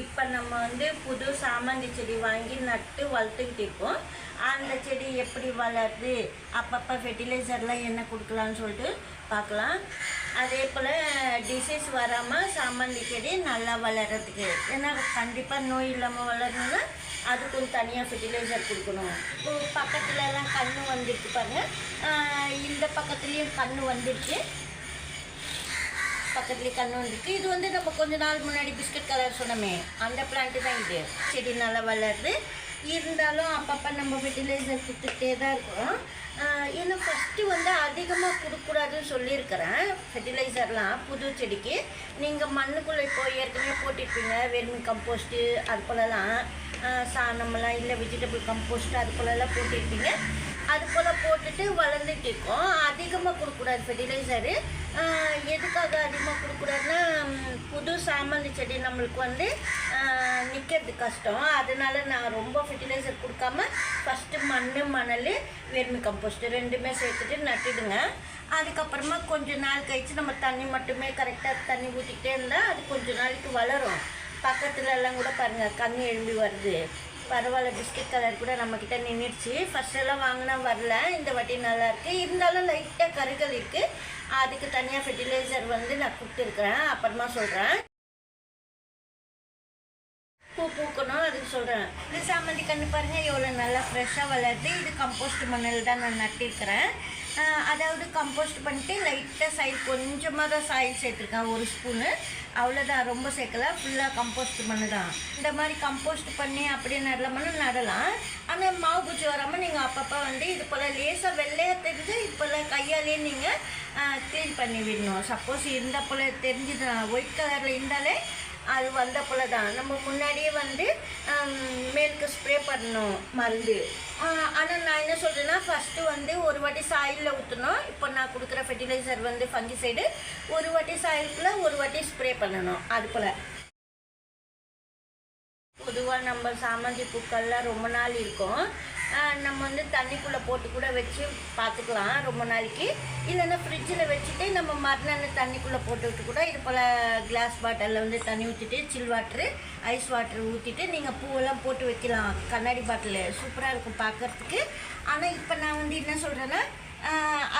இப்போ நம்ம வந்து புது சாமந்தி செடி வாங்கி நட்டு வளர்த்துக்கிட்டு இருக்கோம். அந்த செடி எப்படி வளருது, அப்பப்போ ஃபெர்டிலைசர்லாம் என்ன கொடுக்கலான்னு சொல்லிட்டு பார்க்கலாம். அதே போல் டிசீஸ் வராமல் சாமந்தி செடி நல்லா வளர்கிறதுக்கு, ஏன்னா கண்டிப்பாக நோய் இல்லாமல் வளரணும்னா அதுக்கும் தனியாக ஃபெர்டிலைசர் கொடுக்கணும். இப்போ பக்கத்துலலாம் கன்று வந்துருக்கு பாருங்கள், இந்த பக்கத்துலேயும் கன்று வந்துருக்கு, பக்கத்துலேயே கன்று வந்துருக்கு. இது வந்து நம்ம கொஞ்ச நாள் முன்னாடி பிஸ்கட் கலர் சொன்னோமே, அந்த பிளான்ட்டு தான் இது. செடி நல்லா வளருது. இருந்தாலும் அப்பப்போ நம்ம ஃபெர்டிலைசர் கொடுத்துட்டே தான் இருக்கிறோம். ஏன்னா ஃபஸ்ட்டு வந்து அதிகமாக கொடுக்கூடாதுன்னு சொல்லியிருக்கிறேன் ஃபெர்டிலைசர்லாம் புது செடிக்கு. நீங்கள் மண்ணுக்குள்ளே இப்போ ஏற்கனவே போட்டிருப்பீங்க, வெர்மி கம்போஸ்ட்டு அது போலலாம், சாணமெல்லாம் இல்லை வெஜிடபிள் கம்போஸ்ட்டு அது போலலாம் போட்டிருப்பீங்க. அது போல் போட்டுட்டு வளர்ந்துட்டு இருக்கோம். அதிகமாக கொடுக்கூடாது ஃபெர்டிலைசரு. எதுக்காக அதிகமாக கொடுக்கூடாதுன்னா, புது சாமந்தி செடி நம்மளுக்கு வந்து நிற்கிறது கஷ்டம். அதனால நான் ரொம்ப ஃபெர்டிலைசர் கொடுக்காம ஃபஸ்ட்டு மணல் வெர்மி கம்போஸ்ட்டு ரெண்டுமே சேர்த்துட்டு நட்டுடுங்க. அதுக்கப்புறமா கொஞ்சம் நாள் கழித்து நம்ம தண்ணி மட்டுமே கரெக்டாக தண்ணி ஊற்றிக்கிட்டே இருந்தால் அது கொஞ்சம் நாளைக்கு வளரும். பக்கத்துலலாம் கூட பாருங்கள் கண்ணு எழும்பி வருது. பரவாயில்ல, பிஸ்கட் கலர் கூட நம்மக்கிட்ட நின்றுடுச்சு. ஃபஸ்ட்டெல்லாம் வாங்கினா வரல, இந்த வாட்டி நல்லாயிருக்கு. இருந்தாலும் லைட்டாக கருகள் இருக்குது. அதுக்கு தனியாக ஃபெர்டிலைசர் வந்து நான் கொடுத்துருக்குறேன், அப்புறமா சொல்கிறேன். பூ பூக்கணும் அதுக்கு சொல்கிறேன். இந்த சாமந்தி கன்று பாருங்கள் எவ்வளோ நல்லா ஃப்ரெஷ்ஷாக வளருது. இது கம்போஸ்ட் மண்ணில் தான் நான் நட்டிருக்கிறேன். அதாவது கம்போஸ்ட் பண்ணிட்டு லைட்டாக சாயில் கொஞ்சமாக தான் சாயில் சேர்த்துருக்கேன், 1 ஸ்பூனு, அவ்வளோதான், ரொம்ப சேர்க்கல. ஃபுல்லாக கம்போஸ்ட் மண்ணு தான். இந்த மாதிரி கம்போஸ்ட் பண்ணி அப்படியே நடலாம். ஆனால் மாவு பூச்சி வராமல் நீங்கள் அப்பப்போ வந்து இது போல் லேசாக வெள்ளையாக தெரிஞ்சு இது போல் கையாலே நீங்கள் க்ளீன் பண்ணி விடணும். சப்போஸ் இருந்த போல் தெரிஞ்சுது ஒயிட் கலரில் இருந்தாலே அது வந்த போல் தான். நம்ம முன்னாடியே வந்து மேலுக்கு ஸ்ப்ரே பண்ணணும் மருந்து. ஆனால் நான் என்ன சொல்கிறேன்னா, ஃபஸ்ட்டு வந்து ஒரு வாட்டி சாயிலில் ஊற்றணும். இப்போ நான் கொடுக்குற ஃபெர்டிலைசர் வந்து ஃபங்கிசைடு, ஒரு வாட்டி சாயிலுக்குள்ளே ஒரு வாட்டி ஸ்ப்ரே பண்ணணும். அது போல் பொதுவாக நம்ம சாமந்தி பூக்கள்லாம் ரொம்ப நாள் இருக்கும். நம்ம வந்து தண்ணிக்குள்ளே போட்டு கூட வச்சு பார்த்துக்கலாம் ரொம்ப நாளைக்கு. இல்லைன்னா ஃப்ரிட்ஜில் வச்சுட்டு நம்ம மறுநாள் தண்ணிக்குள்ளே போட்டுவிட்டு கூட இது போல் கிளாஸ் பாட்டிலில் வந்து தண்ணி ஊற்றிட்டு சில் வாட்ரு ஐஸ் வாட்ரு ஊற்றிட்டு நீங்கள் பூவெல்லாம் போட்டு வைக்கலாம். கண்ணாடி பாட்டில் சூப்பராக இருக்கும் பார்க்குறதுக்கு. ஆனால் இப்போ நான் வந்து என்ன சொல்கிறேன்னா,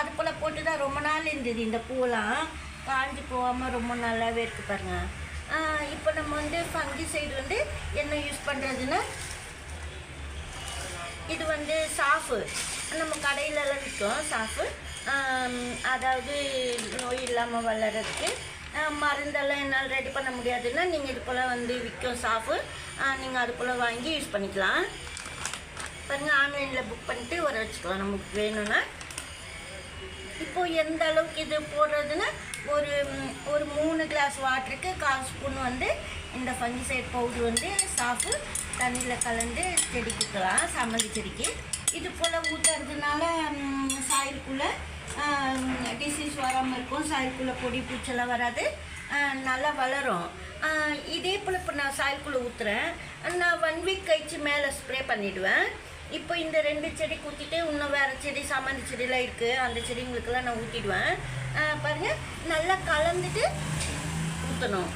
அது போல் போட்டு தான் ரொம்ப நாள் இருந்தது. இந்த பூவெல்லாம் காஞ்சி போகாமல் ரொம்ப நல்லாவே இருக்குது பாருங்கள். இப்போ நம்ம வந்து ஃபங்கிசைடு வந்து என்ன யூஸ் பண்ணுறதுன்னா, இது வந்து சாஃபு, நம்ம கடையிலலாம் விற்கும் சாஃபு. அதாவது நோய் இல்லாமல் வளர்கிறதுக்கு மருந்தெல்லாம் என்னால் ரெடி பண்ண முடியாதுன்னா நீங்கள் இது போல் வந்து விற்கும் சாஃபு, நீங்கள் அது போல் வாங்கி யூஸ் பண்ணிக்கலாம். பாருங்கள், ஆன்லைனில் புக் பண்ணிட்டு வர வச்சுக்கலாம் நமக்கு வேணும்னா. இப்போது எந்த அளவுக்கு இது போடுறதுன்னா, ஒரு 3 கிளாஸ் வாட்டருக்கு 1/4 ஸ்பூன் வந்து இந்த ஃபங்கிசைட் பவுடர் வந்து சாஃபு தண்ணியில் கலந்து செடிக்கலாம். சாமந்தி செடிக்கு இது போல் ஊற்றுறதுனால சாயிலுக்குள்ளே டிசீஸ் வராமல் இருக்கும். சாயிலுக்குள்ளே பொடி பூச்செல்லாம் வராது, நல்லா வளரும். இதே போல் இப்போ நான் சாயிலுக்குள்ளே ஊற்றுறேன். நான் 1 வீக் கழிச்சு மேலே ஸ்ப்ரே பண்ணிவிடுவேன். இப்போ இந்த 2 செடி ஊற்றிட்டு இன்னும் வேறு செடி சாமந்தி செடியெலாம் இருக்குது, அந்த செடிங்களுக்கெல்லாம் நான் ஊற்றிடுவேன். பாருங்கள், நல்லா கலந்துட்டு ஊற்றணும்.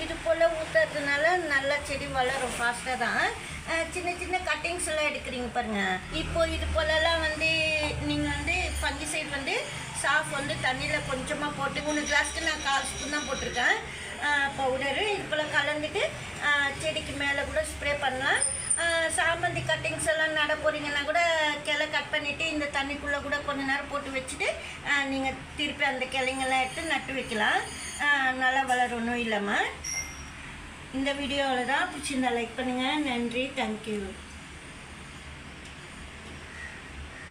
இது போல் ஊற்றுறதுனால நல்லா செடி வளரும் ஃபாஸ்ட்டாக தான். சின்ன சின்ன கட்டிங்ஸ் எல்லாம் எடுக்கிறீங்க பாருங்கள். இப்போது இது போலலாம் வந்து நீங்கள் வந்து ஃபங்கிசைட் வந்து சாஃப் வந்து தண்ணியில் கொஞ்சமாக போட்டு 3 கிளாஸ்க்கு நான் 1/4 ஸ்பூன் தான் போட்டிருக்கேன் பவுடரு. இது போல் கலந்துட்டு செடிக்கு மேலே கூட ஸ்ப்ரே பண்ணலாம். சாமந்தி கட்டிங்ஸ் எல்லாம் நட போகிறீங்கன்னா கூட கிளை கட் பண்ணிவிட்டு இந்த தண்ணிக்குள்ளே கூட கொஞ்சம் நேரம் போட்டு வச்சுட்டு நீங்கள் திருப்பி அந்த கிளைங்கெல்லாம் எடுத்து நட்டு வைக்கலாம். நல்லா வளரணும் இல்லாமல். இந்த வீடியோவில் தான் பிடிச்சிருந்தா லைக் பண்ணுங்கள். நன்றி, தேங்க்யூ.